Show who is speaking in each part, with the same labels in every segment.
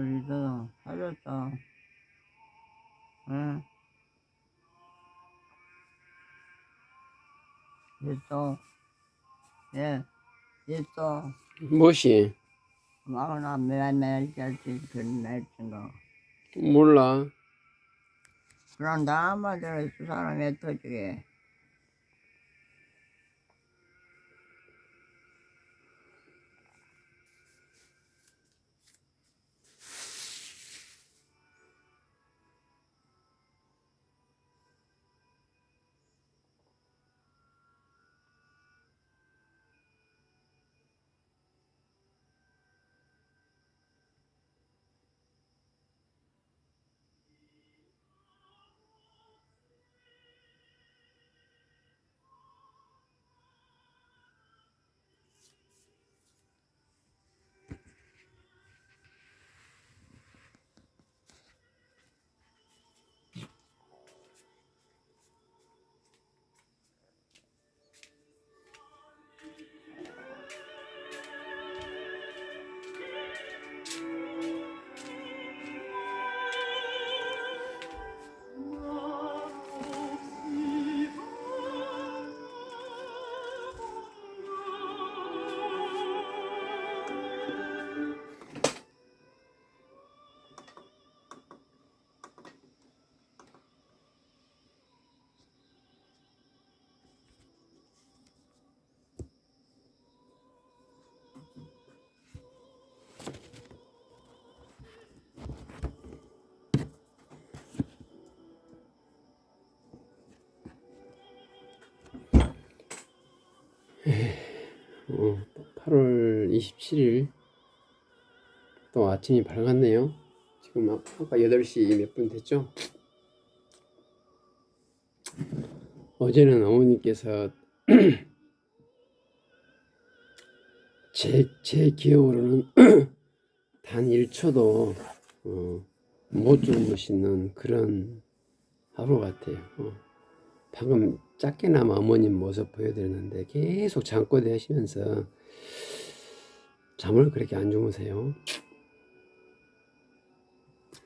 Speaker 1: 있어. 사줬어. 응? 있어. 예, 있어.
Speaker 2: 무엇이?
Speaker 1: 나 매일 짤지 냈던 거.
Speaker 2: 몰라.
Speaker 1: 그럼 나 한마디로 두 사람이 터지게.
Speaker 2: 어, 8월 27일 또 아침이 밝았네요. 지금 아까 8시 몇 분 됐죠? 어제는 어머니께서 제 기억으로는 단 1초도 못 주무시는 그런 하루 같아요. 방금 작게나마 어머님 모습 보여드렸는데 계속 잠꼬대 하시면서 잠을 그렇게 안 주무세요.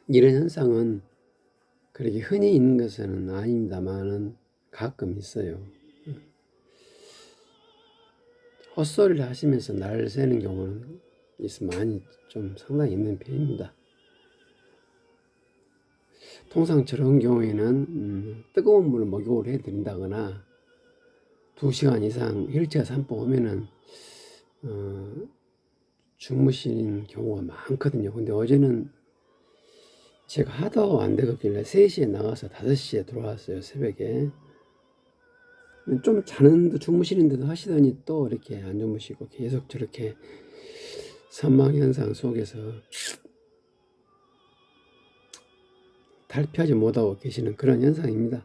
Speaker 2: 이런 현상은 그렇게 흔히 있는 것은 아닙니다만은 가끔 있어요. 헛소리를 하시면서 날 새는 경우는 많이 좀 상당히 있는 편입니다. 통상 저런 경우에는 뜨거운 물을 목욕을 해드린다거나 2시간 이상 휠체어 산보 오면은 주무시는 경우가 많거든요. 근데 어제는 제가 하도 안 되겠길래 3시에 나가서 5시에 들어왔어요. 새벽에. 좀 자는데 주무시는데도 하시더니 또 이렇게 안 주무시고 계속 저렇게 선망현상 속에서 탈피하지 못하고 계시는 그런 현상입니다.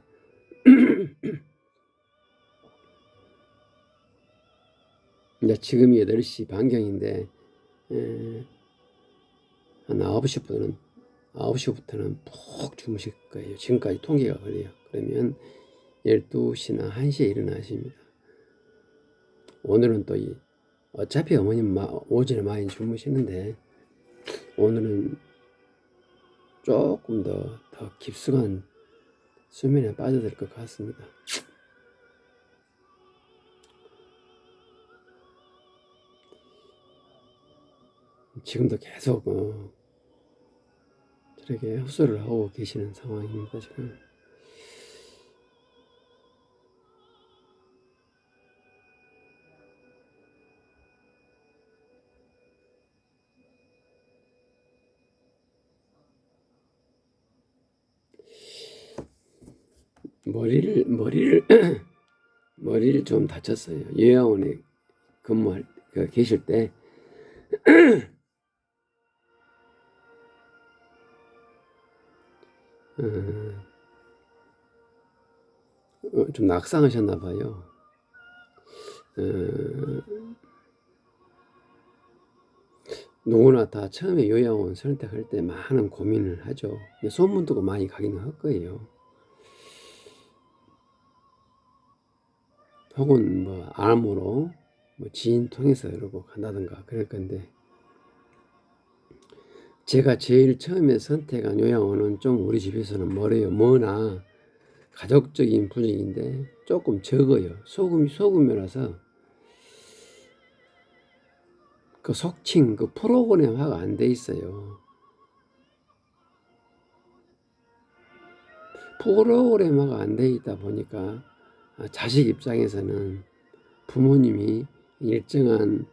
Speaker 2: 이제 지금이 8시 반경인데 한 9시부터는 푹 주무실 거예요. 지금까지 통계가 그래요. 그러면 12시나 1시에 일어나십니다. 오늘은 또 어차피 어머님 오전에 많이 주무시는데 오늘은 조금 더 깊숙한 수면에 빠져들 것 같습니다. 지금도 계속 저렇게 흡수를 하고 계시는 상황입니다. 지금. 머리를 좀 다쳤어요. 요양원에 근무할 계실 때 좀 낙상하셨나 봐요. 누구나 다 처음에 요양원 선택할 때 많은 고민을 하죠. 소문 듣고 많이 가기는 할 거예요. 혹은 뭐 암으로 지인 통해서 이러고 간다든가 그럴 건데 제가 제일 처음에 선택한 요양원은 좀 우리 집에서는 멀어요. 머나 가족적인 분위기인데 조금 적어요. 소규모라서 그 속칭 그 프로그램화가 안 돼 있어요. 프로그램화가 안 돼 있다 보니까 자식 입장에서는 부모님이 일정한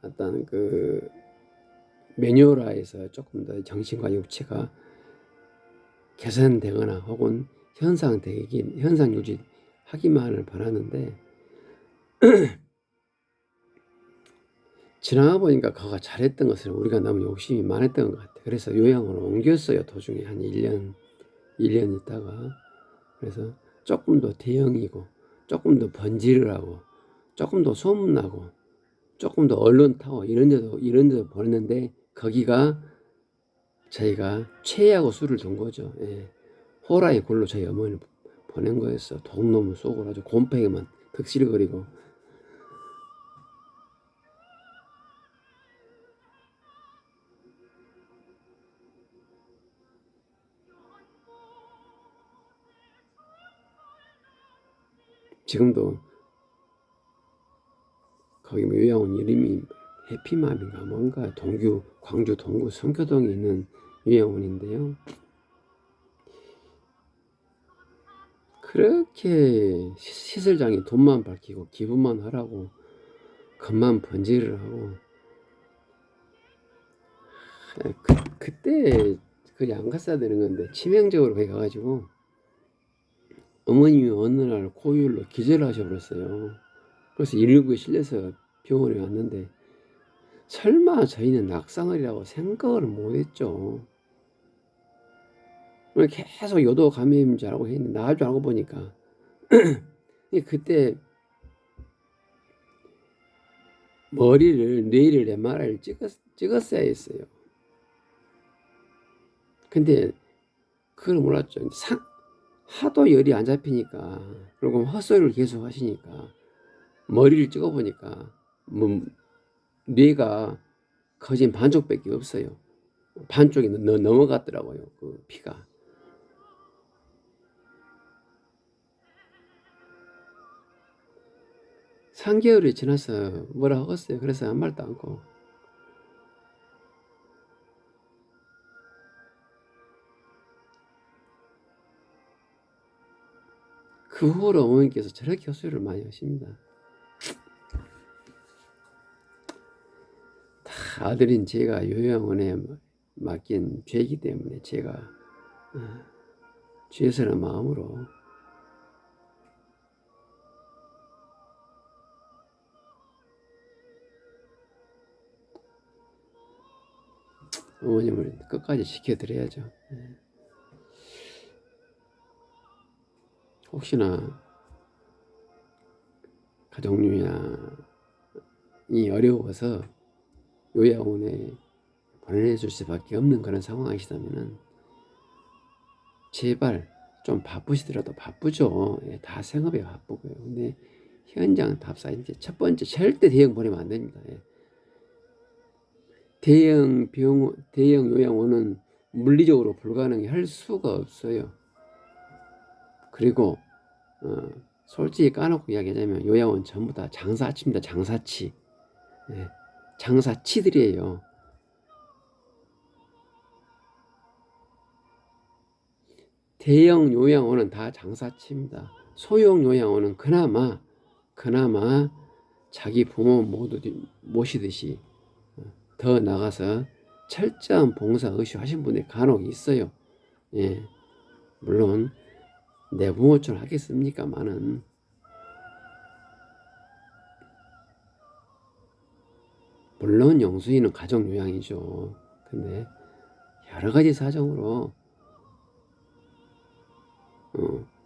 Speaker 2: 어떤 그 매뉴얼화에서 조금 더 정신과 육체가 개선되거나 혹은 현상 유지하기만을 바라는데 지나가 보니까 그가 잘했던 것을 우리가 너무 욕심이 많았던 것 같아요. 그래서 요양원을 옮겼어요. 도중에 한 1년 있다가. 그래서 조금 더 대형이고 조금 더 번지를 하고 조금 더 소문나고 조금 더 언론 타고 이런 데도 보냈는데 거기가 저희가 최애하고 술을 둔 거죠. 예. 호라의 굴로 저희 어머니를 보낸 거였어. 독놈을 쏘고 아주 곰팡이만 득실거리고. 지금도 거기 뭐 요양원 이름이 해피맘인가 뭔가 광주 동구 성교동에 있는 요양원인데요. 그렇게 시설장이 돈만 밝히고 기부만 하라고 겉만 번지를 하고 그때 그 양가싸야 되는 건데 치명적으로 거기 가가지고 어머님이 어느 날 고열로 기절하셔버렸어요. 그래서 119에 실려서 병원에 왔는데 설마 저희는 낙상을이라고 생각을 못했죠. 계속 요도 감염인 줄 알고 했는데 나을 줄 알고 보니까 그때 뇌를 MRI를 찍었어야 했어요. 근데 그걸 몰랐죠. 하도 열이 안 잡히니까 그리고 헛소리를 계속 하시니까 머리를 찍어보니까 뭐 뇌가 거진 반쪽밖에 없어요. 반쪽이 넘어갔더라고요. 그 피가. 3개월이 지나서 뭐라 하겠어요. 그래서 아무 말도 않고. 그 후로 어머니께서 저렇게 헛소리를 많이 하십니다. 다 아들인 제가 요양원에 맡긴 죄이기 때문에 제가 죄스러운 마음으로 어머님을 끝까지 지켜드려야죠. 혹시나 가족요양이 어려워서 요양원에 보내줄 수밖에 없는 그런 상황이시다면은 제발 좀 바쁘시더라도 바쁘죠. 예, 다 생업에 바쁘고요. 근데 현장 답사 이제 첫 번째 절대 대형 보내면 안 됩니다. 예. 대형 요양원은 물리적으로 불가능해 할 수가 없어요. 그리고 솔직히 까놓고 이야기하자면 요양원 전부 다 장사치입니다. 장사치. 예, 장사치들이에요. 대형 요양원은 다 장사치입니다. 소형 요양원은 그나마 자기 부모 모시듯이 더 나가서 철저한 봉사 의식 하신 분이 간혹 있어요. 예, 물론 내 부모처럼 하겠습니까마는 물론 영수이는 가족 요양이죠. 근데 여러 가지 사정으로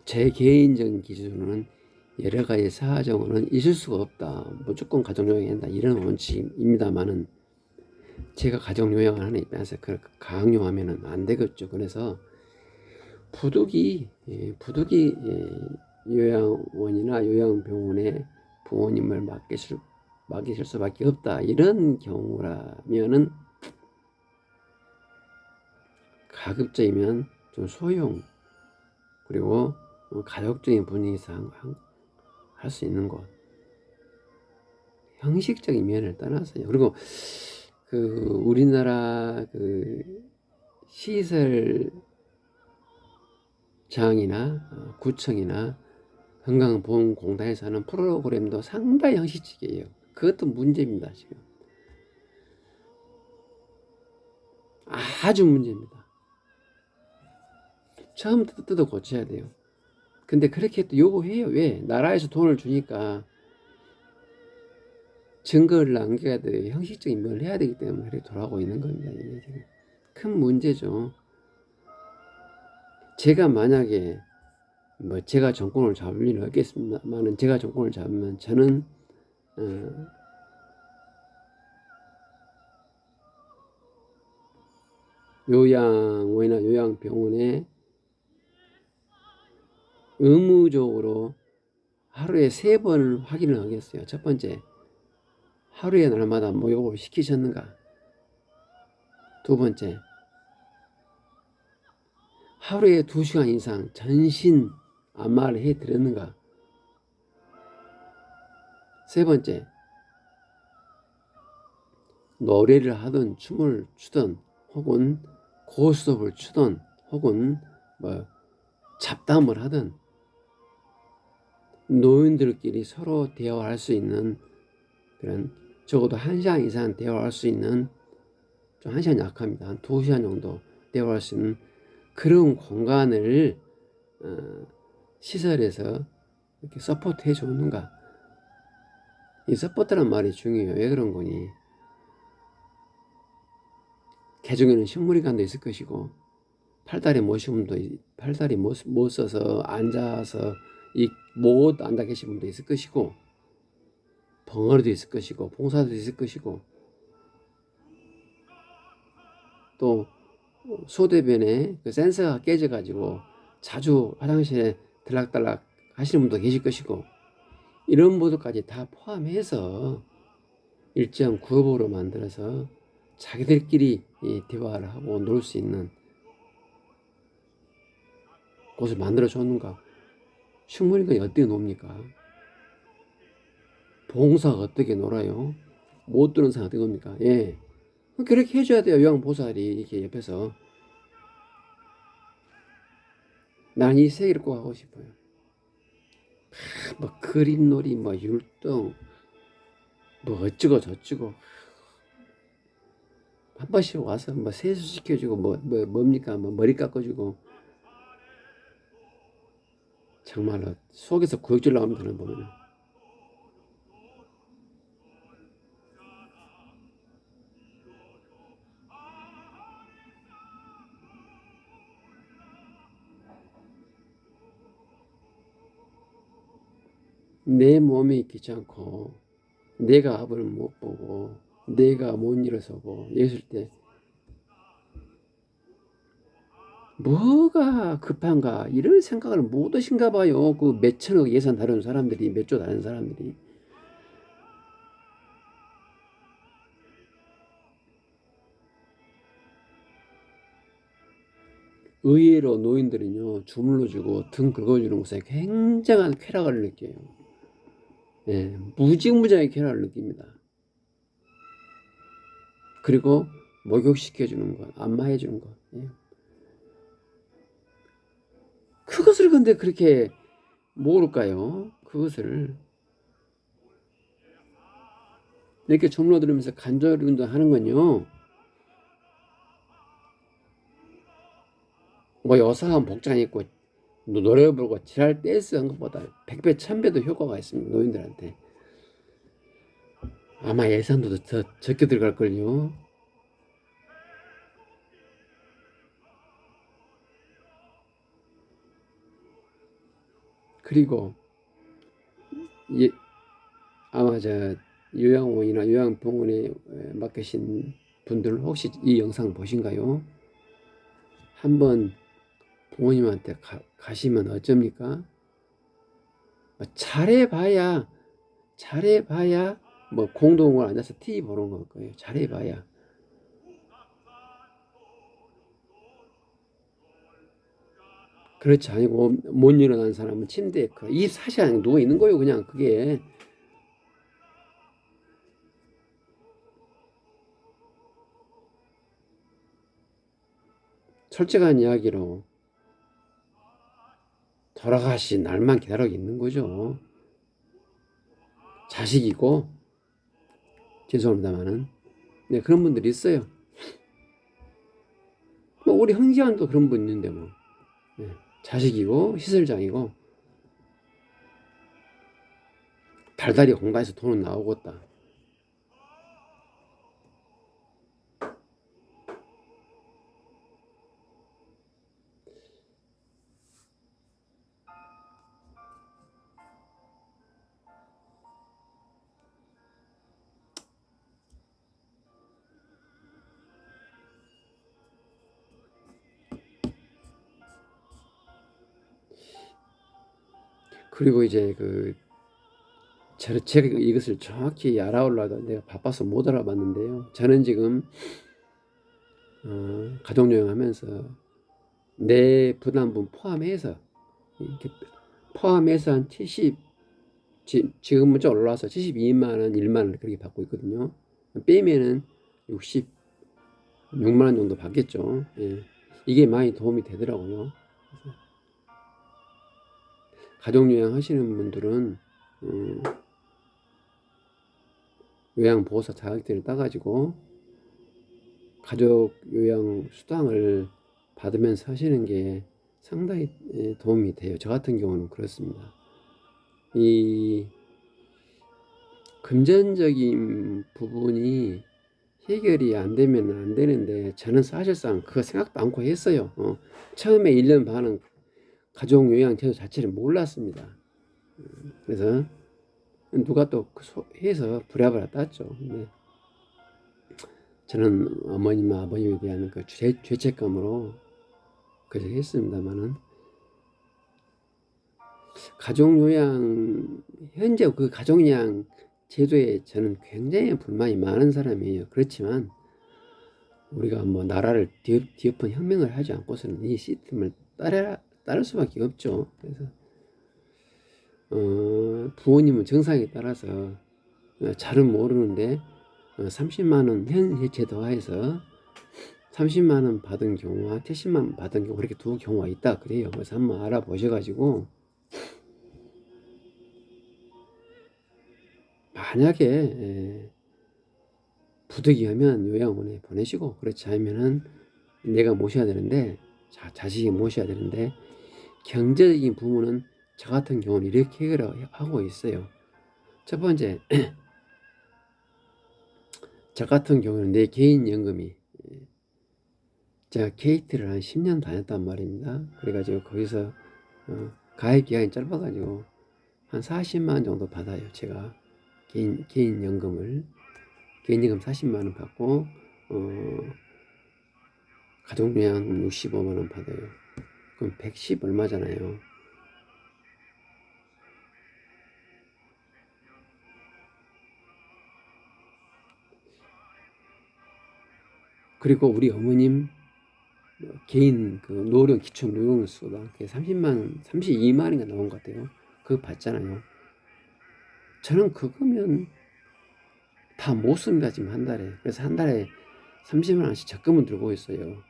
Speaker 2: 제 개인적인 기준으로는 여러 가지 사정으로는 있을 수가 없다. 무조건 가족 요양해야 한다. 이런 원칙입니다만은 제가 가족 요양을 하는 입장에서 그렇게 강요하면은 안 되겠죠. 그래서 부득이 요양원이나 요양병원에 부모님을 맡기실 수밖에 없다. 이런 경우라면은 가급적이면 좀 소형, 그리고 가족적인 분위기에서 할 수 있는 곳. 형식적인 면을 떠나서요. 그리고 우리나라 시설장이나 구청이나 건강보험공단에서 하는 프로그램도 상당히 형식적이에요. 그것도 문제입니다, 지금. 아주 문제입니다. 처음부터 뜯어 고쳐야 돼요. 근데 그렇게 또 요구해요. 왜? 나라에서 돈을 주니까 증거를 남겨야 돼요. 형식적인 면을 해야 되기 때문에 그렇게 돌아가고 있는 겁니다. 이게 지금 큰 문제죠. 제가 만약에 제가 정권을 잡을 일은 없겠습니다만은, 제가 정권을 잡으면 저는 요양원이나 요양병원에 의무적으로 하루에 3번 확인을 하겠어요. 첫 번째, 하루에 날마다 목욕을 시키셨는가? 두 번째, 하루에 2시간 이상 전신 안마를 해드렸는가? 세 번째, 노래를 하든 춤을 추든 혹은 고스톱을 추든 혹은 잡담을 하든 노인들끼리 서로 대화할 수 있는 그런, 적어도 1시간 이상 대화할 수 있는, 좀 1시간 약합니다. 한 2시간 정도 대화할 수 있는 그런 공간을 시설에서 이렇게 서포트 해주는가? 이 서포트란 말이 중요해요. 왜 그런 거니? 개중에는 식물인간도 있을 것이고, 팔다리 못 써서 앉아서 못 앉아 계신 분도 있을 것이고, 벙어리도 있을 것이고, 봉사도 있을 것이고, 또 소대변에 센서가 깨져가지고 자주 화장실에 들락달락 하시는 분도 계실 것이고, 이런 분들까지 다 포함해서 일정 그룹으로 만들어서 자기들끼리 대화를 하고 놀 수 있는 곳을 만들어 줬는가? 식물인간이 어떻게 놉니까? 봉사가 어떻게 놀아요? 못 두는 사람 어떻게 놉니까? 예. 그렇게 해줘야 돼요. 요양보살이 이렇게 옆에서. 난 이 세계를 꼭 하고 싶어요. 그림놀이, 율동, 어쩌고 저쩌고. 한 번씩 와서 세수시켜주고, 뭡니까? 머리 깎아주고. 정말로 속에서 구역질 나옵니다, 보면. 내 몸이 귀찮고, 내가 앞을 못 보고, 내가 못 일어서고, 이랬을 때, 뭐가 급한가, 이런 생각을 못 하신가 봐요. 그 몇천억 예산 다른 사람들이, 몇 조 다른 사람들이. 의외로 노인들은요, 주물러주고 등 긁어주는 것에 굉장한 쾌락을 느껴요. 예, 무지무지하게 쾌락을 느낍니다. 그리고 목욕시켜주는 것, 안마해주는 것. 예. 그것을 근데 그렇게 모를까요? 그것을 이렇게 주물러 들으면서 간절 운동하는 건요, 여사한 복장 입고 노래 부르고 지랄 댄스 한 것보다 100배, 1000배도 효과가 있습니다. 노인들한테. 아마 예산도 더 적게 들어갈걸요. 그리고 아마 요양원이나 요양병원에 맡기신 분들 혹시 이 영상 보신가요? 한번 부모님한테 가시면 어쩝니까? 잘해봐야 공동으로 앉아서 TV 보는 걸 거예요. 잘해봐야. 그렇지 아니고 못 일어난 사람은 침대에 24시간 누워 있는 거예요. 그냥 그게 솔직한 이야기로 돌아가신 날만 기다리고 있는 거죠. 자식이고 죄송합니다만은 네, 그런 분들이 있어요. 뭐 우리 형제한도 그런 분 있는데 뭐 네, 자식이고 시설장이고 달달이 공부해서 돈은 나오고 있다. 그리고 이제 제가 이것을 정확히 알아오려다 내가 바빠서 못 알아봤는데요. 저는 지금 가족여행하면서 내 부담분 포함해서 이렇게 포함해서 한 70, 지금은 좀 올라와서 72만 원, 1만 원 그렇게 받고 있거든요. 빼면은 66만 원 정도 받겠죠. 예. 이게 많이 도움이 되더라고요. 가족여행 하시는 분들은 요양보호사 자격증을 따가지고 가족요양 수당을 받으면서 하시는 게 상당히 도움이 돼요. 저 같은 경우는 그렇습니다. 이 금전적인 부분이 해결이 안 되면 안 되는데 저는 사실상 그거 생각도 않고 했어요. 처음에 1년 반은 가족요양 제도 자체를 몰랐습니다. 그래서 누가 또 해서 부랴부랴 땄죠. 근데 저는 어머님과 아버님에 대한 그 죄책감으로 그렇게 했습니다만은 가족요양 현재 그 가족요양 제도에 저는 굉장히 불만이 많은 사람이에요. 그렇지만 우리가 뭐 나라를 뒤엎은 혁명을 하지 않고서는 이 시스템을 따를 수밖에 없죠. 그래서 부모님은 정상에 따라서 잘은 모르는데 30만 원 현 제도화에서 30만 원 받은 경우와 70만 원 받은 경우 그렇게 두 경우가 있다 그래요. 그래서 한번 알아보셔가지고 만약에 부득이하면 요양원에 보내시고 그렇지 않으면은 내가 모셔야 되는데 자식이 모셔야 되는데 경제적인 부분은 저 같은 경우는 이렇게 해결하고 있어요. 첫 번째 저 같은 경우는 내 개인 연금이 제가 KT를 한 10년 다녔단 말입니다. 그래가지고 거기서 가입 기간이 짧아가지고 한 40만 원 정도 받아요. 제가 개인 연금을 개인연금 40만 원 받고 가족요양 65만 원 받아요. 그럼 110 얼마잖아요. 그리고 우리 어머님 개인 그 노령 기초 노령수당 그게 32만 원인가 나온 것 같아요. 그거 받잖아요. 저는 그거면 다 못 씁니다 지금 한 달에. 그래서 한 달에 30만 원씩 적금을 들고 있어요.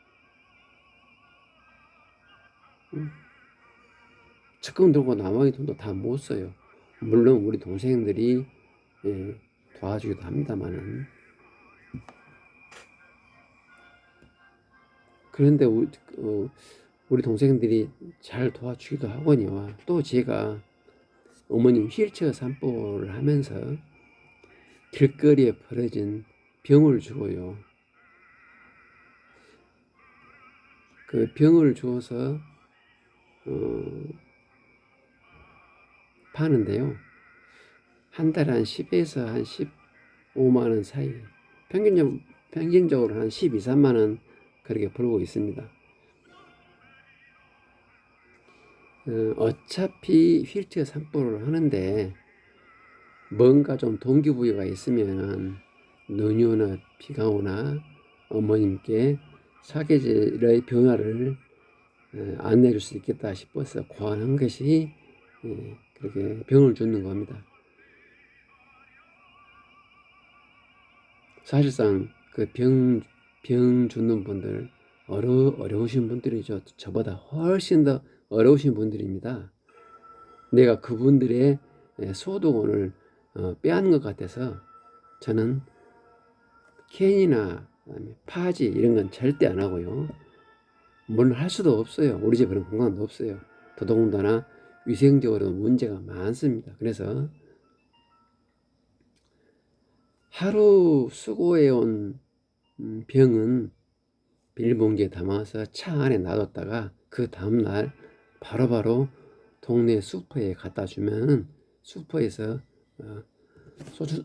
Speaker 2: 적금 들고 나머지 돈도 다 못 써요. 물론 우리 동생들이 도와주기도 합니다만은. 그런데 우리 동생들이 잘 도와주기도 하거니와 또 제가 어머님 휠체어 산보를 하면서 길거리에 버려진 병을 주고요. 그 병을 주어서 파는데요. 한 달에 한 10에서 한 15만 원 사이. 평균적으로 한 12, 3만 원 그렇게 벌고 있습니다. 어차피 휠체어 산보를 하는데 뭔가 좀 동기부여가 있으면 눈이 오나 비가 오나 어머님께 사계절의 변화를 안내해 줄 수 있겠다 싶어서 고안한 것이 그렇게 병을 주는 겁니다. 사실상 그 병 주는 분들 어려우신 분들이죠. 저보다 훨씬 더 어려우신 분들입니다. 내가 그분들의 소득원을 빼앗는 것 같아서 저는 캔이나 파지 이런 건 절대 안 하고요. 뭘 할 수도 없어요. 우리 집에 그런 공간도 없어요. 더더군다나 위생적으로 문제가 많습니다. 그래서 하루 수거해온 병은 비닐봉지에 담아서 차 안에 놔뒀다가 그 다음날 바로바로 동네 슈퍼에 갖다 주면 슈퍼에서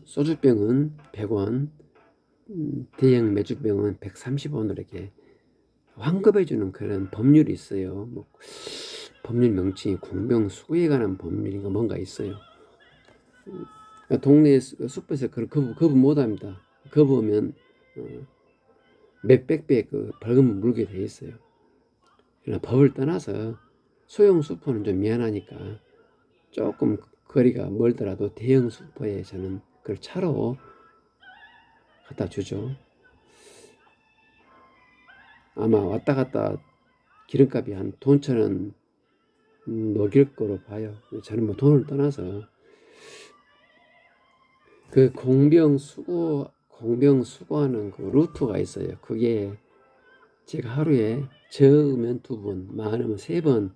Speaker 2: 소주병은 100원, 대형 맥주병은 130원으로 이렇게 환급해주는 그런 법률이 있어요. 뭐 법률 명칭이 공병 수거에 관한 법률인가 뭔가 있어요. 동네 슈퍼에서 그걸 거부 못합니다. 거부하면 몇백 배 그 벌금을 물게 돼 있어요. 그러나 법을 떠나서 소형 슈퍼는 좀 미안하니까 조금 거리가 멀더라도 대형 슈퍼에 저는 그걸 차로 갖다 주죠. 아마 왔다 갔다 기름값이 한 돈 1,000원 녹일 거로 봐요. 저는 뭐 돈을 떠나서 그 공병 수거하는 그 루트가 있어요. 그게 제가 하루에 적으면 2번, 많으면 3번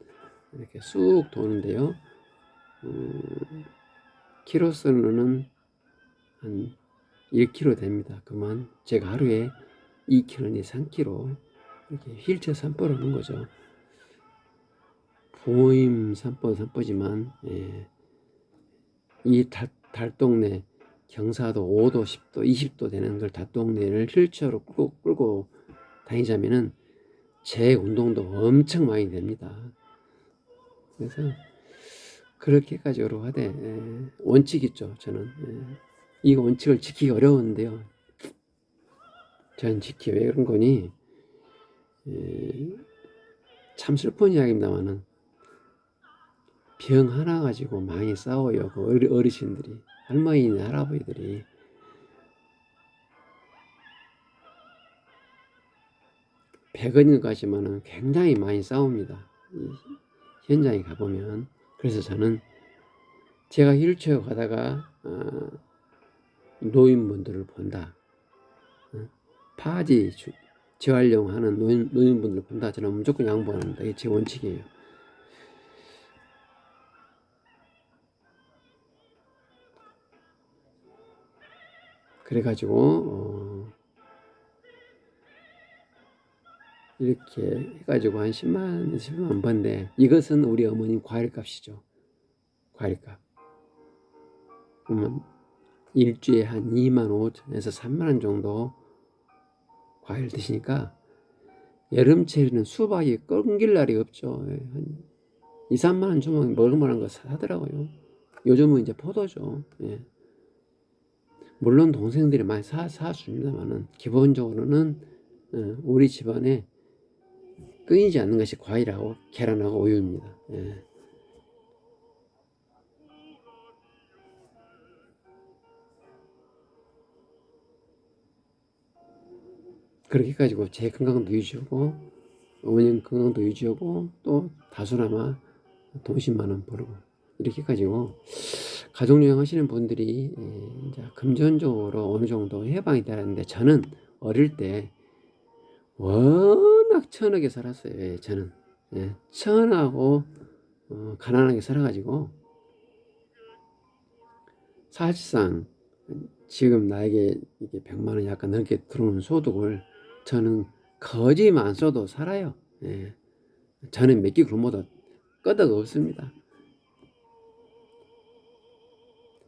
Speaker 2: 이렇게 쑥 도는데요. 키로수는 한 1km 됩니다. 그만 제가 하루에 2km, 3km 이렇게 휠체어 산보를 하는 거죠. 부모님 산보지만 이 달동네 경사도 5도, 10도, 20도 되는 걸 달동네를 휠체어로 끌고 다니자면은 제 운동도 엄청 많이 됩니다. 그래서 그렇게까지로 하되 원칙 있죠. 저는 이 원칙을 지키기 어려운데요. 저는 왜 그런 거니? 참 슬픈 이야기입니다만은 병 하나 가지고 많이 싸워요. 그 어르신들이, 할머니나 할아버지들이. 백원까지만은 굉장히 많이 싸웁니다. 현장에 가보면. 그래서 저는 제가 휠체어 가다가 노인분들을 본다, 파지 재활용하는 노인분들을 본다, 저는 무조건 양보합니다. 이게 제 원칙이에요. 그래가지고 이렇게 해가지고 한 10만 번데, 이것은 우리 어머님 과일값이죠. 과일값. 그러면 일주에 한 25,000원에서 3만원 정도 과일 드시니까 여름철에는 수박이 끊길 날이 없죠. 한 2, 3만원 주면 먹을만한 거 사더라고요. 요즘은 이제 포도죠. 물론 동생들이 많이 사줍니다만은 기본적으로는 우리 집안에 끊이지 않는 것이 과일하고 계란하고 우유입니다. 그렇게 해가지고 제 건강도 유지하고 어머님 건강도 유지하고 또 다소나마 돈 10만 원 벌고, 이렇게 해가지고 가족여행 하시는 분들이 이제 금전적으로 어느 정도 해방이 되는데, 저는 어릴 때 워낙 천하게 살았어요. 저는 천하고 가난하게 살아가지고 사실상 지금 나에게 이게 100만 원 약간 넘게 들어오는 소득을 저는 거지만 안 써도 살아요. 저는 몇 끼 굶어도 끄덕 없습니다.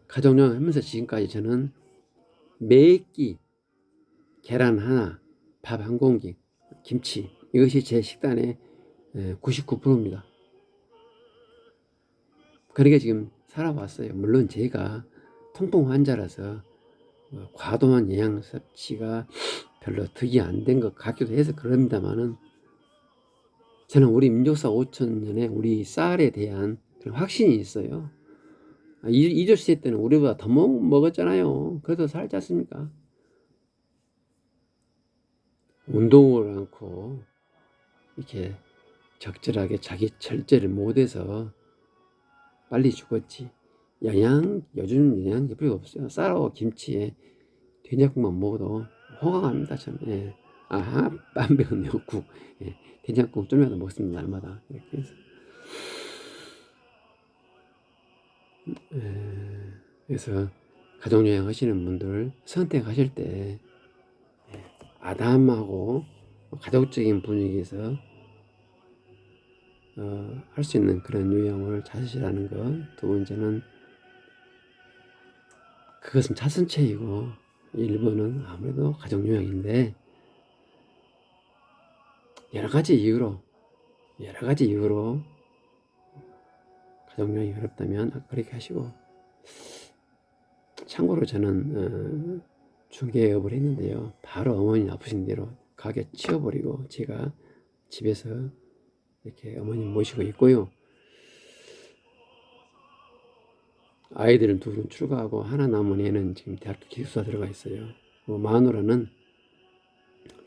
Speaker 2: 가족여행 하면서 지금까지 저는 매끼 계란 하나, 밥 한 공기, 김치, 이것이 제 식단의 99%입니다. 그렇게 지금 살아왔어요. 물론 제가 통풍 환자라서 과도한 영양 섭취가 별로 득이 안 된 것 같기도 해서 그럽니다만은 저는 우리 민족사 5,000년에 우리 쌀에 대한 그런 확신이 있어요. 이조 시대 때는 우리보다 더 먹었잖아요. 그래도 살지 않습니까? 운동을 않고 이렇게 적절하게 자기 절제를 못해서 빨리 죽었지. 요즘 영양이 필요 없어요. 쌀하고 김치에 된장국만 먹어도 호강합니다, 저는. 예. 빰배는 미역국. 예. 된장국 좀 이라도 먹습니다, 날마다. 이렇게 해서. 그래서 가족여행 하시는 분들 선택하실 때 아담하고 가족적인 분위기에서 할 수 있는 그런 요양을 찾으시라는 것. 두 번째는 그것은 차선책이고 1번은 아무래도 가족요양인데 여러 가지 이유로 가족요양이 어렵다면 그렇게 하시고, 참고로 저는 중개업을 했는데요. 바로 어머니 아프신 대로 가게 치워버리고 제가 집에서 이렇게 어머님 모시고 있고요. 아이들은 둘은 출가하고 하나 남은 애는 지금 대학교 기숙사 들어가 있어요. 마누라는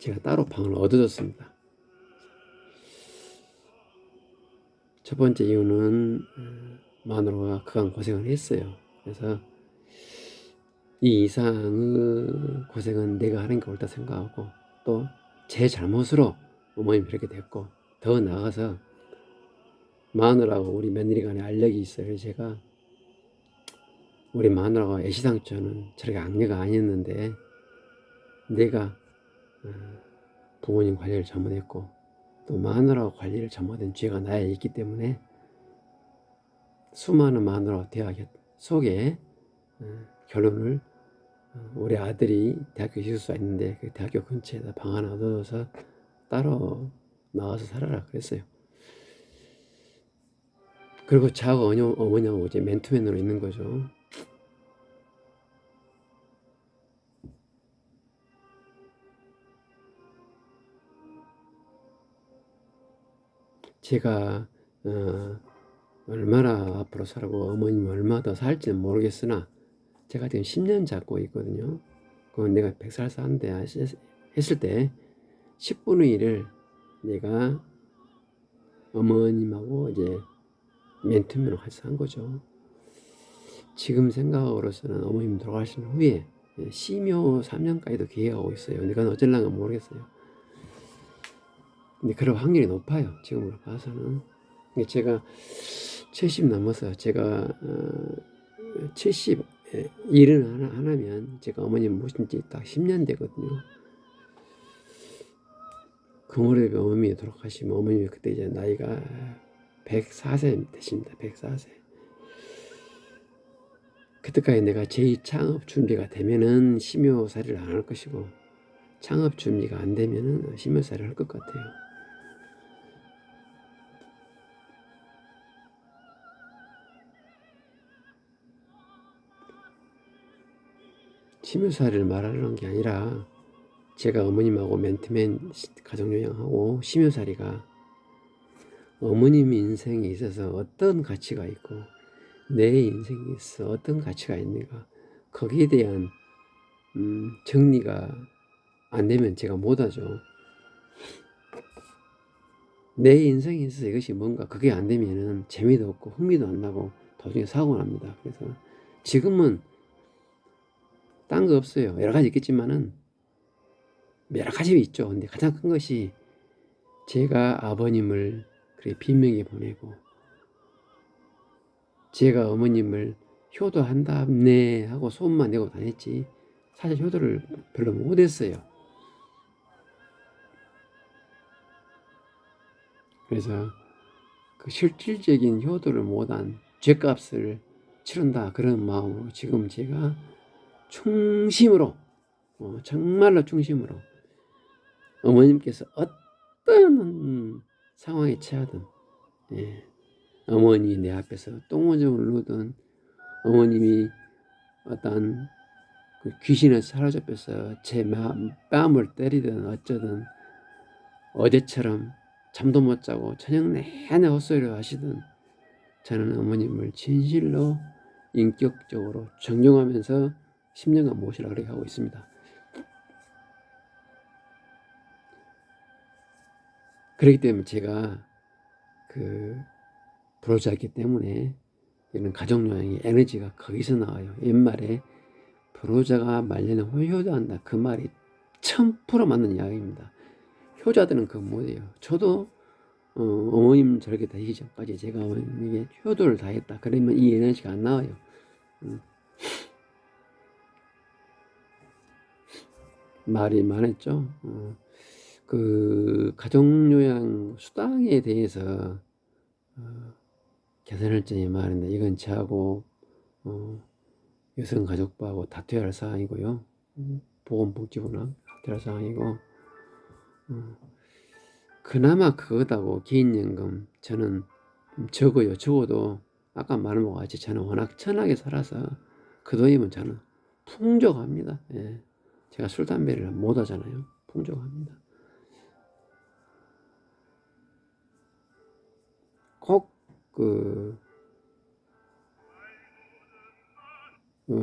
Speaker 2: 제가 따로 방을 얻어줬습니다. 첫 번째 이유는 마누라가 그간 고생을 했어요. 그래서 이 이상의 고생은 내가 하는 게 옳다 생각하고, 또 제 잘못으로 어머님이 그렇게 됐고, 더 나아가서 마누라하고 우리 며느리 간에 알력이 있어요. 제가 우리 마누라가 애시당초는 저렇게 악녀가 아니었는데 내가 부모님 관리를 잘못했고 또 마누라 관리를 잘못한 죄가 나에 있기 때문에 수많은 마누라 대화 속에 결론을 우리 아들이 대학교 기숙사 있는데 그 대학교 근처에다 방 하나 얻어서 따로 나와서 살아라 그랬어요. 그리고 자고 어머니하고 이제 맨투맨으로 있는 거죠. 제가 얼마나 앞으로 살고 어머님이 얼마 더 살지는 모르겠으나 제가 지금 10년 잡고 있거든요. 그건 내가 100살 사는데 했을 때 10분의 1을 내가 어머님하고 이제 맨투맨으로 같이 산 거죠. 지금 생각으로서는 어머님 돌아가신 후에 심요 3년까지도 기획하고 있어요. 근데 그건 어쩔란가 모르겠어요. 근데 그럴 확률이 높아요. 지금으로 봐서는. 제가 70 넘어서 제가 70 일을 하나면 제가 어머님 모신 지 딱 10년 되거든요. 그 무렵에 어머님이 돌아가시면 어머님이 그때 이제 나이가 104세 되십니다. 104세. 그때까지 내가 제2창업 준비가 되면은 심효살이를 안 할 것이고, 창업 준비가 안 되면은 심효살이를 할 것 같아요. 심효살이를 말하려는 게 아니라 제가 어머님하고 맨투맨 가족요양하고 심효살이가 어머님 인생에 있어서 어떤 가치가 있고 내 인생에 있어서 어떤 가치가 있는가, 거기에 대한 정리가 안 되면 제가 못하죠. 내 인생에 있어서 이것이 뭔가 그게 안 되면은 재미도 없고 흥미도 안 나고 도중에 사고가 납니다. 그래서 지금은 딴 거 없어요. 여러 가지 있겠지만은 여러 가지 있죠. 근데 가장 큰 것이 제가 아버님을 그렇게 빈명에 보내고 제가 어머님을 효도한다네 하고 소문만 내고 다녔지 사실 효도를 별로 못했어요. 그래서 그 실질적인 효도를 못한 죗값을 치른다 그런 마음으로 지금 제가 충심으로 정말로 충심으로 어머님께서 어떤 상황에 처하든 어머니 내 앞에서 똥오줌을 누든 어머님이 어떤 그 귀신을 사로잡혀서 제 뺨을 때리든 어쩌든 어제처럼 잠도 못 자고 저녁 내내 헛소리를 하시던 저는 어머님을 진실로 인격적으로 존경하면서 10년간 모시라 그렇게 하고 있습니다. 그렇기 때문에 제가 불효자이기 때문에 이런 가족요양의 에너지가 거기서 나와요. 옛말에 불효자가 말년에 효자한다. 그 말이 1000% 맞는 이야기입니다. 효자들은 그거 못해요. 저도 어머님 저렇게 되기 전까지 제가 어머님에게 효도를 다했다. 그러면 이 에너지가 안 나와요. 말이 많았죠. 가족요양 수당에 대해서 개선할 점이 많은데 이건 저하고 여성가족부하고 다투어야 할 사항이고요. 보건복지부나 다투어야 할 사항이고 그나마 그거다고 개인연금 저는 적어요. 적어도 아까 말한 것 같이 저는 워낙 천하게 살아서 그 돈이면 저는 풍족합니다. 예. 제가 술 담배를 못 하잖아요. 풍족합니다. 꼭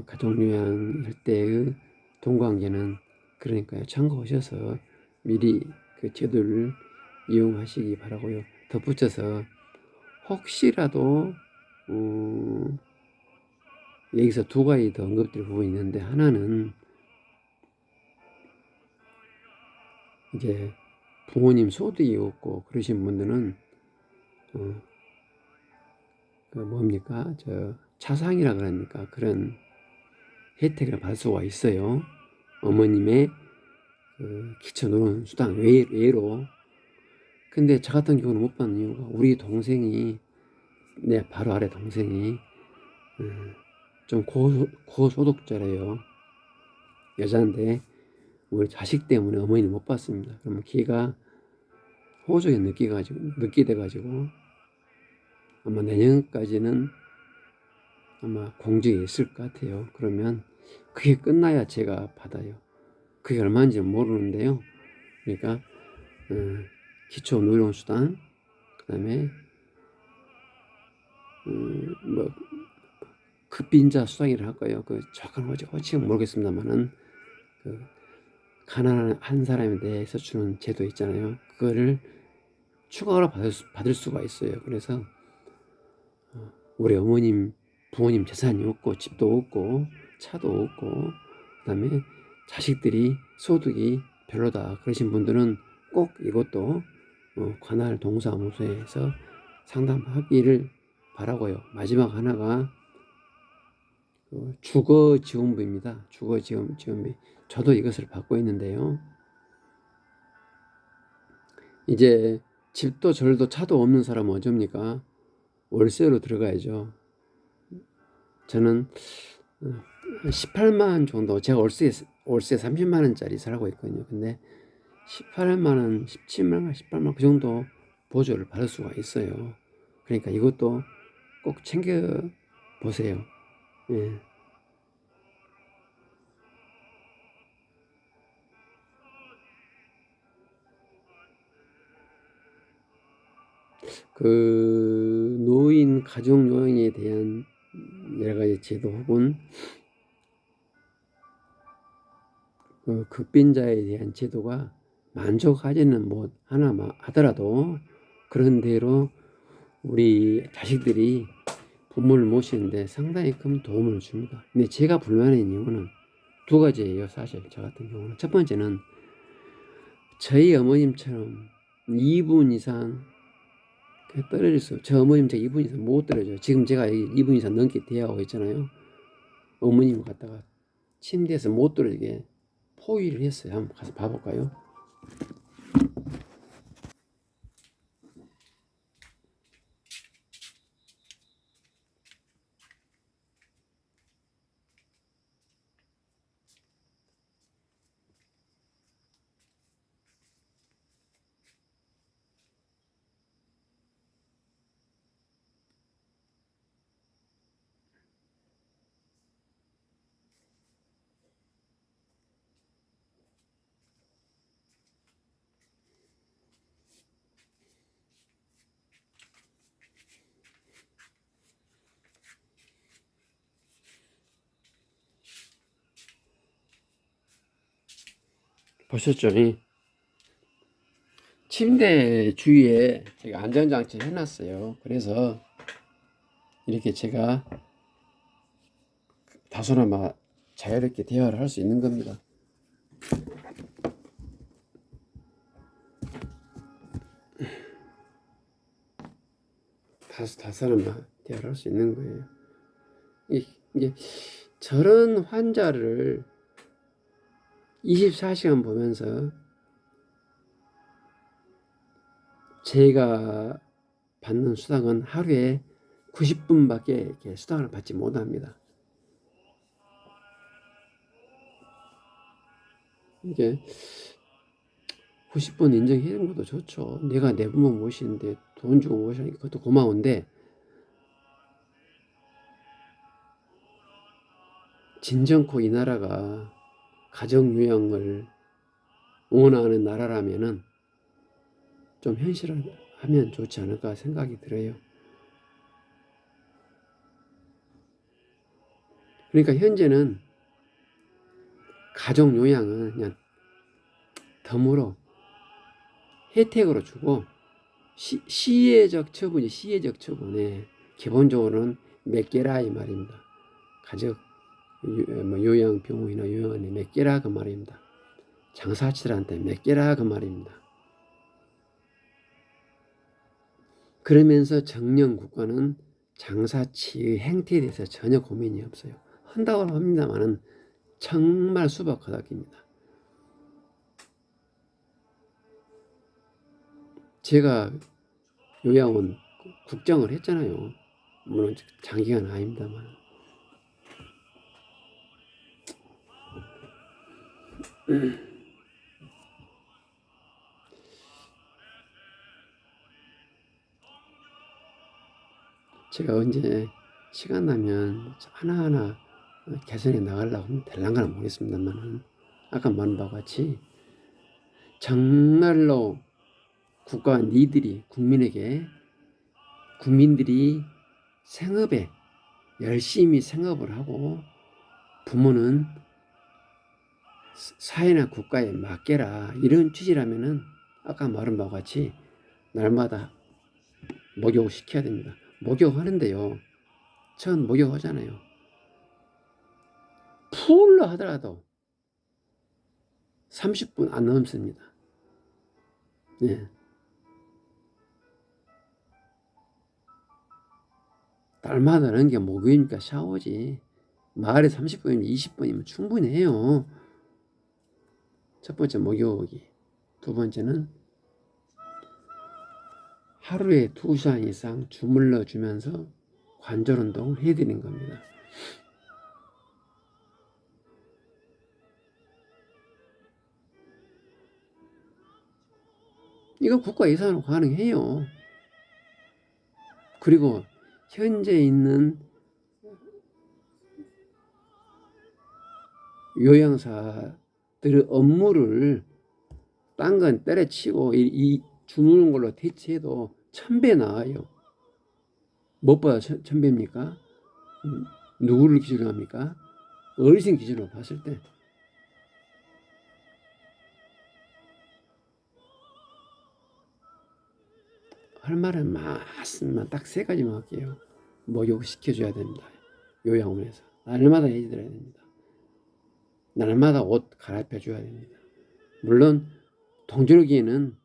Speaker 2: 가족요양 할 때의 동관계는 그러니까요. 참고하셔서 미리 그 제도를 이용하시기 바라고요. 덧붙여서 혹시라도 여기서 두 가지 더 언급드릴 부분이 있는데 하나는 이제 부모님 소득이 없고 그러신 분들은 뭡니까 차상이라 그러니까 그런 혜택을 받을 수가 있어요. 어머님의 기초노동수당 외로. 근데 저 같은 경우는 못 받는 이유가 우리 동생이 내 바로 아래 동생이 좀 고소득자래요. 여자인데 우리 자식 때문에 어머니는 못 받습니다. 그러면 걔가 호적에 늦게 돼가지고 아마 내년까지는 아마 공직에 있을 것 같아요. 그러면 그게 끝나야 제가 받아요. 그게 얼마인지 모르는데요. 그러니까 기초노동수당 그다음에 급빈자 수당이라 할까요? 정확한 호칭은 모르겠습니다만은 가난한 한 사람에 대해서 주는 제도 있잖아요. 그거를 추가로 받을 수가 있어요. 그래서 우리 부모님 재산이 없고 집도 없고 차도 없고 그다음에 자식들이 소득이 별로다 그러신 분들은 꼭 이것도 관할 동사무소에서 상담하기를 바라고요. 마지막 하나가 주거지원비입니다. 주거지원비. 저도 이것을 받고 있는데요. 이제 집도 절도 차도 없는 사람은 어쩝니까? 월세로 들어가야죠. 저는 18만 정도, 제가 월세 30만 원짜리 살고 있거든요. 근데 18만 원, 17만 원, 18만 원 그 정도 보조를 받을 수가 있어요. 그러니까 이것도 꼭 챙겨 보세요. 예. 노인 가족 요양에 대한 여러 가지 제도 혹은 급빈자에 대한 제도가 만족하지는 못하나 하더라도 그런 대로 우리 자식들이 부모를 모시는데 상당히 큰 도움을 줍니다. 근데 제가 불만인 이유는 두 가지예요. 사실 저 같은 경우는 첫 번째는 저희 어머님처럼 2분 이상 떨어질 저 어머님 제가 2분 이상 못 떨어져요. 지금 제가 2분 이상 넘게 대하고 있잖아요. 어머님 갖다가 침대에서 못 떨어지게 포위를 했어요. 한번 가서 봐볼까요? 보셨죠? 침대 주위에 제가 안전장치 해놨어요. 그래서 이렇게 제가 다소나마 자유롭게 대화를 할 수 있는 겁니다. 다소나마 대화를 할 수 있는 거예요. 이게 저런 환자를 24시간 보면서 제가 받는 수당은 하루에 90분밖에 수당을 받지 못합니다. 이게 90분 인정해 주는 것도 좋죠. 내가 내 부모 모시는데 돈 주고 모시니까 그것도 고마운데, 진정코 이 나라가 가정요양을 원하는 나라라면은 좀 현실화하면 좋지 않을까 생각이 들어요. 그러니까 현재는 가정요양은 그냥 덤으로 혜택으로 주고, 시혜적 처분에 기본적으로는 몇 개라 이 말입니다. 가족 요양병원이나 요양원에 몇 개라 그 말입니다. 장사치들한테 몇 개라 그 말입니다. 그러면서 정녕 국가는 장사치의 행태에 대해서 전혀 고민이 없어요. 한다고 합니다만은 정말 수박하다깁니다. 제가 요양원 국장을 했잖아요. 물론 장기간 아닙니다만. 제가 언제 시간 나면 하나하나 개선해 나가려고 하면 될랑가는 모르겠습니다만, 아까 말한 바와 같이 정말로 국가와 니들이 국민들이 생업에 열심히 생업을 하고, 부모는 사회나 국가에 맡겨라, 이런 취지라면은 아까 말한 바와 같이 날마다 목욕을 시켜야 됩니다. 목욕하는데요, 전 목욕하잖아요. 풀로 하더라도 30분 안 넘습니다. 네. 날마다 하는 게 목욕이니까 샤워지. 마을에 30분이면 20분이면 충분히 해요. 첫 번째 목욕이. 두 번째는 하루에 2시간 이상 주물러 주면서 관절 운동을 해드리는 겁니다. 이거 국가 예산으로 가능해요. 그리고 현재 있는 요양사들의 업무를 딴 건 때려치고 이 주무는 걸로 대체해도 1000배 나아요. 무엇보다 1000배입니까? 누구를 기준으로 합니까? 어르신 기준으로 봤을 때. 할 말은 많습니다. 딱 3가지만 할게요. 목욕 시켜줘야 됩니다. 요양원에서 날마다 해드려야 됩니다. 날마다 옷 갈아입혀줘야 됩니다. 물론 동절기에는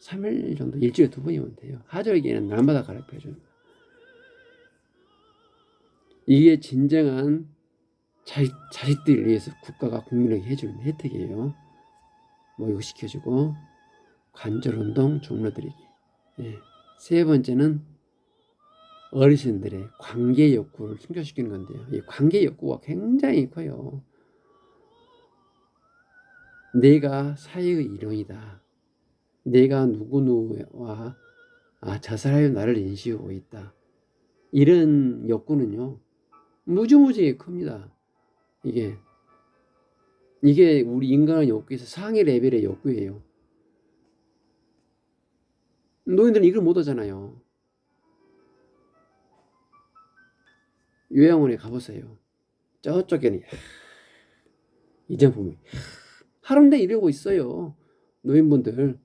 Speaker 2: 3일 정도, 일주일에 2번이면 돼요. 하절기에는 날마다 갈아입혀줍니다. 이게 진정한 자식들을 위해서 국가가 국민에게 해주는 혜택이에요. 목욕 시켜주고 관절 운동 주물러드리기. 네. 세 번째는 어르신들의 관계 욕구를 충족시키는 건데요. 이 관계 욕구가 굉장히 커요. 내가 사회의 일원이다. 내가 누구누구와 저 사람이 나를 인식하고 있다. 이런 욕구는요, 무지무지하게 큽니다. 이게 우리 인간의 욕구에서 상위 레벨의 욕구예요. 노인들은 이걸 못 하잖아요. 요양원에 가보세요. 저쪽에는 이제 보면 하루인데 이러고 있어요. 노인분들.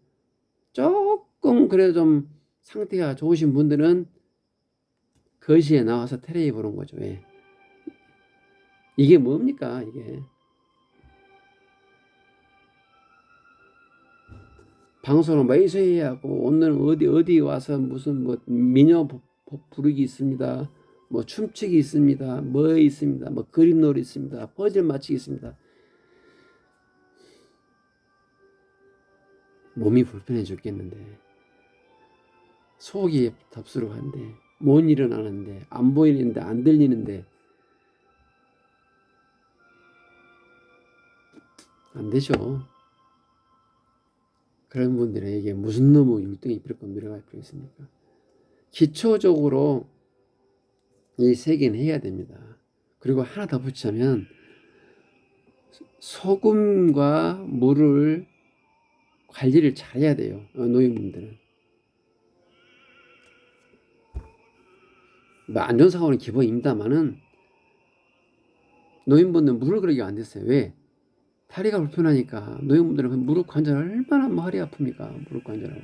Speaker 2: 조금 그래도 좀 상태가 좋으신 분들은 거시에 나와서 테레비 보는 거죠. 왜? 이게 뭡니까 이게? 방송을 매수해야 하고 오늘 어디 와서 무슨 뭐 미녀 부르기 있습니다. 뭐 춤추기 있습니다. 뭐 있습니다. 뭐 그림놀이 있습니다. 퍼즐 맞히기 있습니다. 몸이 불편해 죽겠는데 속이 덥수룩한데 못 일어나는데 안 보이는데 안 들리는데 안 되죠. 그런 분들에게 무슨 놈의 율동이 필요가 밀어갈 필요 있습니까? 기초적으로 이 세 개는 해야 됩니다. 그리고 하나 더 붙이자면 소금과 물을 관리를 잘해야 돼요. 노인분들은. 뭐 안전사고는 기본입니다만은 노인분들은 물을 그러게 안 됐어요. 왜? 다리가 불편하니까. 노인분들은 무릎 관절 얼마나 뭐 허리 아픕니까? 무릎 관절하고.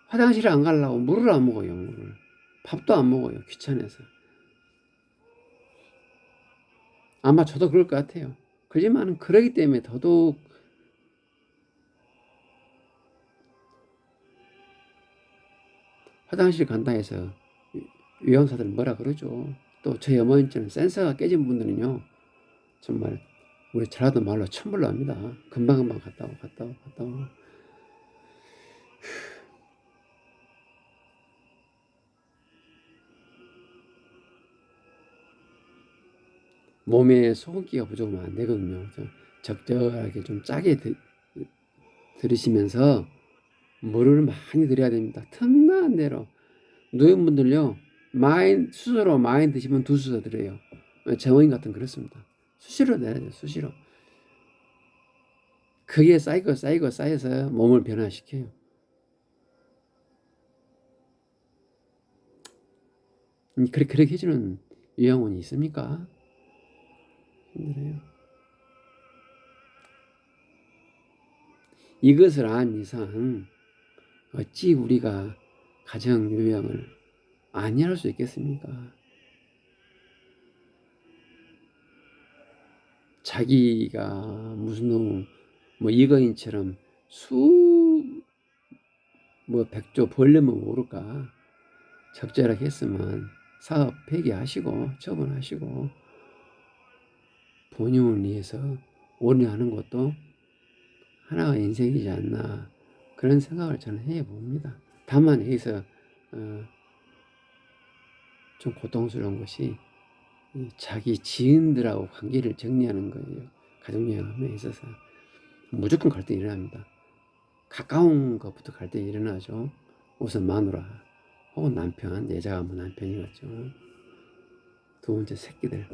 Speaker 2: 화장실에 안 가려고 물을 안 먹어요. 물을. 밥도 안 먹어요. 귀찮아서. 아마 저도 그럴 것 같아요. 그렇지만 그러기 때문에 더더욱 화장실 간다 해서 요양사들은 뭐라 그러죠. 또 저희 어머니처럼 센서가 깨진 분들은요. 정말 우리 전라도 말로 천불로 합니다. 금방금방 갔다 오고. 몸에 소금기가 부족하면 안 되거든요. 적절하게 좀 짜게 들으시면서 물을 많이 드려야 됩니다. 틈나는 대로. 노인분들요. 스스로 많이 드시면 2수저 드려요. 정어인 같은 그렇습니다. 수시로 내야죠. 수시로. 그게 쌓여서 몸을 변화시켜요. 그렇게 해주는 요양원이 있습니까? 힘들어요. 이것을 안 이상 어찌 우리가 가정 요양을 안 할 수 있겠습니까? 자기가 무슨 놈 뭐 이거인처럼 뭐 100조 벌려면 모를까 적절하게 했으면 사업 폐기하시고 처분하시고 본인을 위해서 오래하는 것도 하나의 인생이지 않나 그런 생각을 저는 해봅니다. 다만 여기서 좀 고통스러운 것이 자기 지인들하고 관계를 정리하는 거예요. 가족여행에 있어서 무조건 갈등이 일어납니다. 가까운 것부터 갈등이 일어나죠. 우선 마누라 혹은 남편, 여자가 뭐 남편이겠죠. 두 번째 새끼들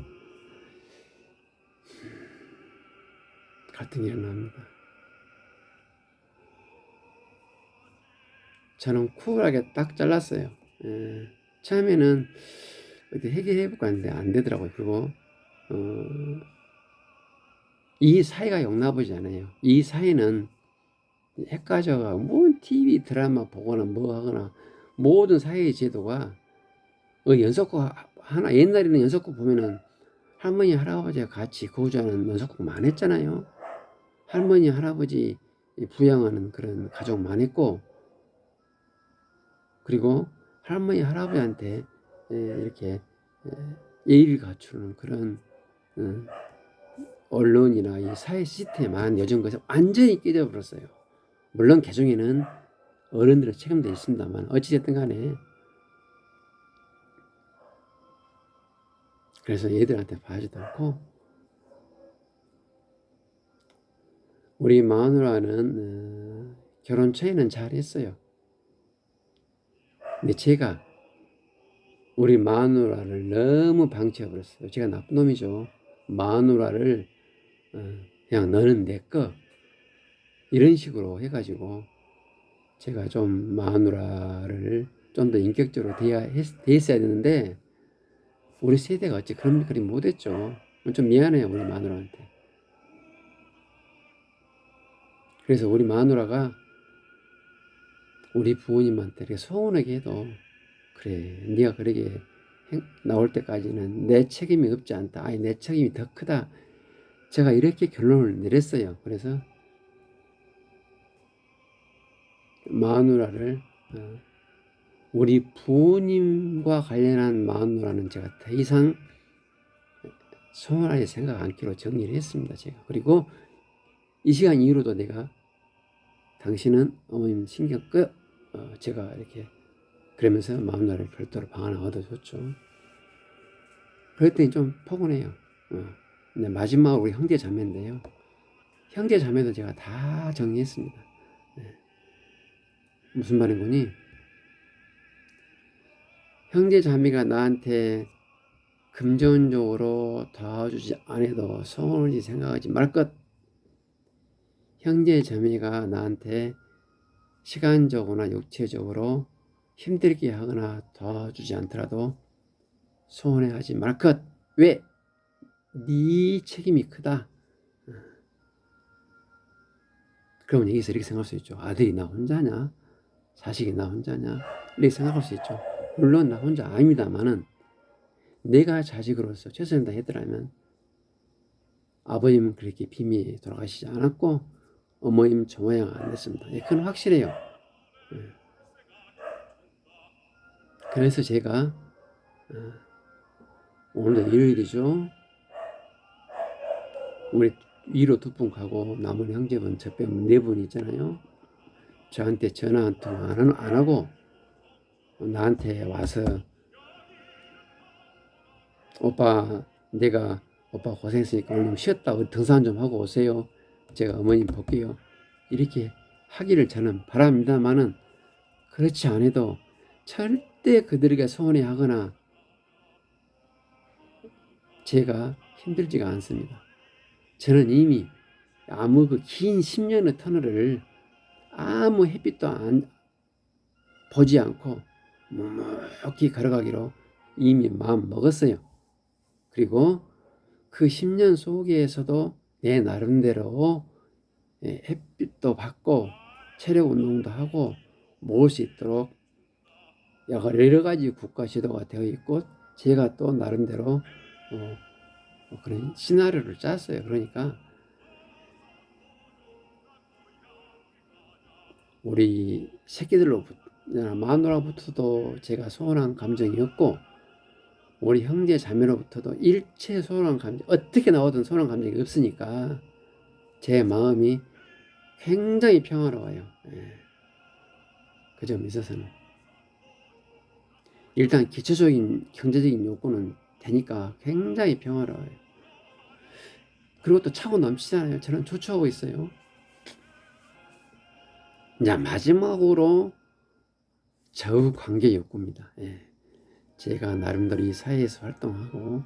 Speaker 2: 갈등이 일어납니다. 저는 쿨하게 딱 잘랐어요. 처음에는 어떻게 해결해볼까 했는데 안 되더라고요. 그리고 이 사회가 용납하지 않아요. 이 사회는 헷가져가 뭐 TV 드라마 보거나 뭐 하거나 모든 사회의 제도가 연속곡 하나 옛날에는 연속곡 보면은 할머니 할아버지가 같이 거주하는 연속곡 많았잖아요. 할머니 할아버지 부양하는 그런 가족 많았고 그리고 할머니 할아버지한테 이렇게 예의를 갖추는 그런 언론이나 이 사회 시스템만 요즘 것이 완전히 깨져버렸어요. 물론 개중에는 어른들의 책임도 있습니다만 어찌됐든 간에 그래서 얘들한테 봐주지도 않고 우리 마누라는 결혼 초에는 잘했어요. 근데 제가 우리 마누라를 너무 방치해버렸어요. 제가 나쁜 놈이죠. 마누라를 그냥 너는 내 거 이런 식으로 해가지고 제가 좀 마누라를 좀 더 인격적으로 대했어야 되는데 우리 세대가 어찌 그런 짓거리 못했죠. 좀 미안해요 우리 마누라한테. 그래서 우리 마누라가 우리 부모님한테 이렇게 서운하게 해도 그래, 네가 그렇게 나올 때까지는 내 책임이 없지 않다. 아니, 내 책임이 더 크다. 제가 이렇게 결론을 내렸어요. 그래서 마누라를 우리 부모님과 관련한 마누라는 제가 더 이상 서운하게 생각 않기로 정리를 했습니다. 제가. 그리고 이 시간 이후로도 내가 당신은 어머님 신경 끄 제가 이렇게 그러면서 마누라를 별도로 방 하나 얻어줬죠. 그랬더니 좀 포근해요. 근데 마지막으로 우리 형제 자매인데요. 형제 자매도 제가 다 정리했습니다. 네. 무슨 말인 거니? 형제 자매가 나한테 금전적으로 도와주지 않아도 서운하지 생각하지 말 것. 형제 자매가 나한테 시간적으로나 육체적으로 힘들게 하거나 도와주지 않더라도 서운해하지 말 것. 왜? 네 책임이 크다. 그러면 여기서 이렇게 생각할 수 있죠. 아들이 나 혼자냐? 자식이 나 혼자냐? 이렇게 생각할 수 있죠. 물론 나 혼자 아닙니다만은 내가 자식으로서 최선을 다했더라면 아버님은 그렇게 비밀에 돌아가시지 않았고 어머님 저 모양 안 됐습니다. 그건 확실해요. 그래서 제가 오늘도 일요일이죠. 우리 위로 2분 가고 남은 형제분 저 빼면 4분 있잖아요. 저한테 전화 한 통 안 하고 나한테 와서 오빠 내가 오빠 고생했으니까 오늘 쉬었다 등산 좀 하고 오세요. 제가 어머님 볼게요. 이렇게 하기를 저는 바랍니다만은 그렇지 않아도 절대 그들에게 서운해하거나 제가 힘들지가 않습니다. 저는 이미 아무 그 긴 10년의 터널을 아무 햇빛도 보지 않고 묵묵히 걸어가기로 이미 마음 먹었어요. 그리고 그 10년 속에서도 내 나름대로 햇빛도 받고 체력 운동도 하고 모을 수 있도록 여러 가지 국가 지도가 되어 있고 제가 또 나름대로 그런 시나리오를 짰어요. 그러니까 우리 새끼들로부터 마누라부터도 제가 서운한 감정이었고 우리 형제 자매로부터도 일체 서운한 감정 어떻게 나오든 서운한 감정이 없으니까 제 마음이 굉장히 평화로워요. 그 점에 있어서는 일단 기초적인 경제적인 요구는 되니까 굉장히 평화로워요. 그리고 또 차고 넘치잖아요. 저는 초조하고 있어요. 이제 마지막으로 저의 관계 욕구입니다. 제가 나름대로 이 사회에서 활동하고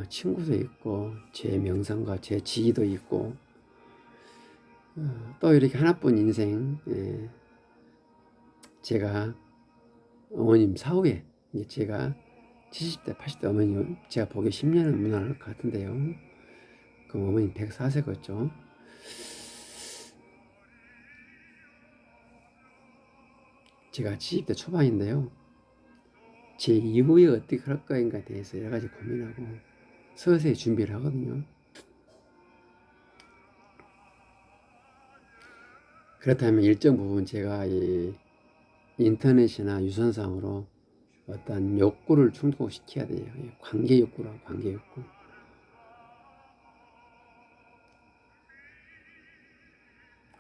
Speaker 2: 친구도 있고 제 명성과 제 지위도 있고 또 이렇게 하나뿐 인생 제가 어머님 사후에 제가 70대 80대 어머님 제가 보기 10년은 무난할 것 같은데요. 그럼 어머님 104세겠죠. 제가 70대 초반인데요. 제 이후에 어떻게 할 거인가에 대해서 여러 가지 고민하고 서서히 준비를 하거든요. 그렇다면 일정 부분 제가 이 인터넷이나 유선상으로 어떤 욕구를 충족시켜야 돼요. 관계 욕구라고, 관계 욕구.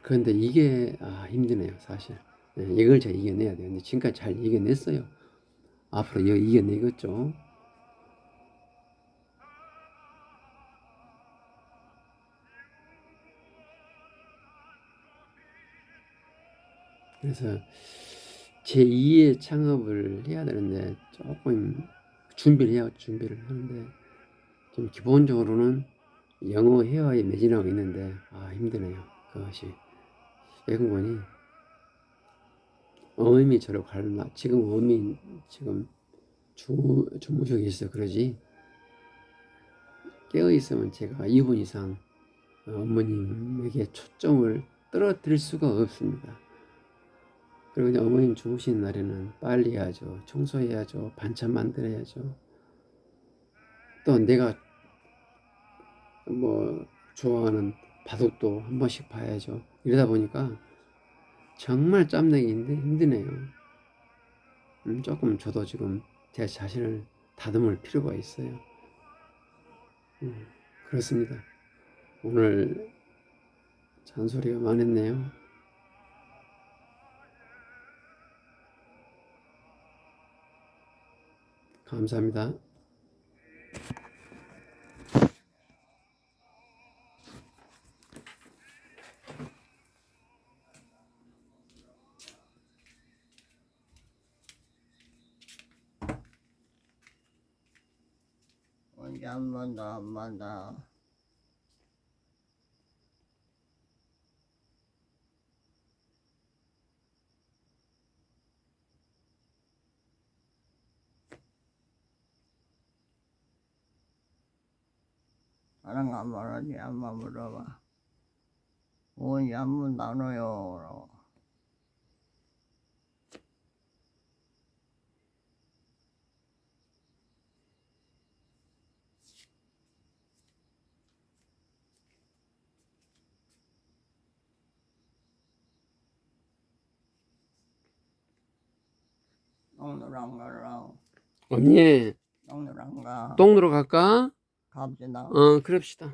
Speaker 2: 그런데 이게 힘드네요, 사실. 이걸 제가 이겨내야 돼요. 근데 지금까지 잘 이겨냈어요. 앞으로 이겨내겠죠. 그래서 제2의 창업을 해야 되는데 조금 준비를 하는데 좀 기본적으로는 영어 회화에 매진하고 있는데 힘드네요. 그것이 외국 보니 어머님이 저를 지금 어머니 지금 주무시고 계셔서 그러지 깨어 있으면 제가 2분 이상 어머님에게 초점을 떨어뜨릴 수가 없습니다. 그리고 이제 어머님 주무시는 날에는 빨리 해야죠. 청소해야죠. 반찬 만들어야죠. 또 내가 뭐 좋아하는 바둑도 한 번씩 봐야죠. 이러다 보니까 정말 짬내기 힘드네요. 조금 저도 지금 제 자신을 다듬을 필요가 있어요. 그렇습니다. 오늘 잔소리가 많았네요. 감사합니다.
Speaker 1: 언제 한 번 더, 한 번 더. 다른 거 한번 어디 한번 물어봐. 언제 한 번 나눠요. 라고. 똥누랑 가라고.
Speaker 2: 언니,
Speaker 1: 똥누랑 가.
Speaker 2: 똥 누러 갈까?
Speaker 1: 갑시다.
Speaker 2: 그럽시다.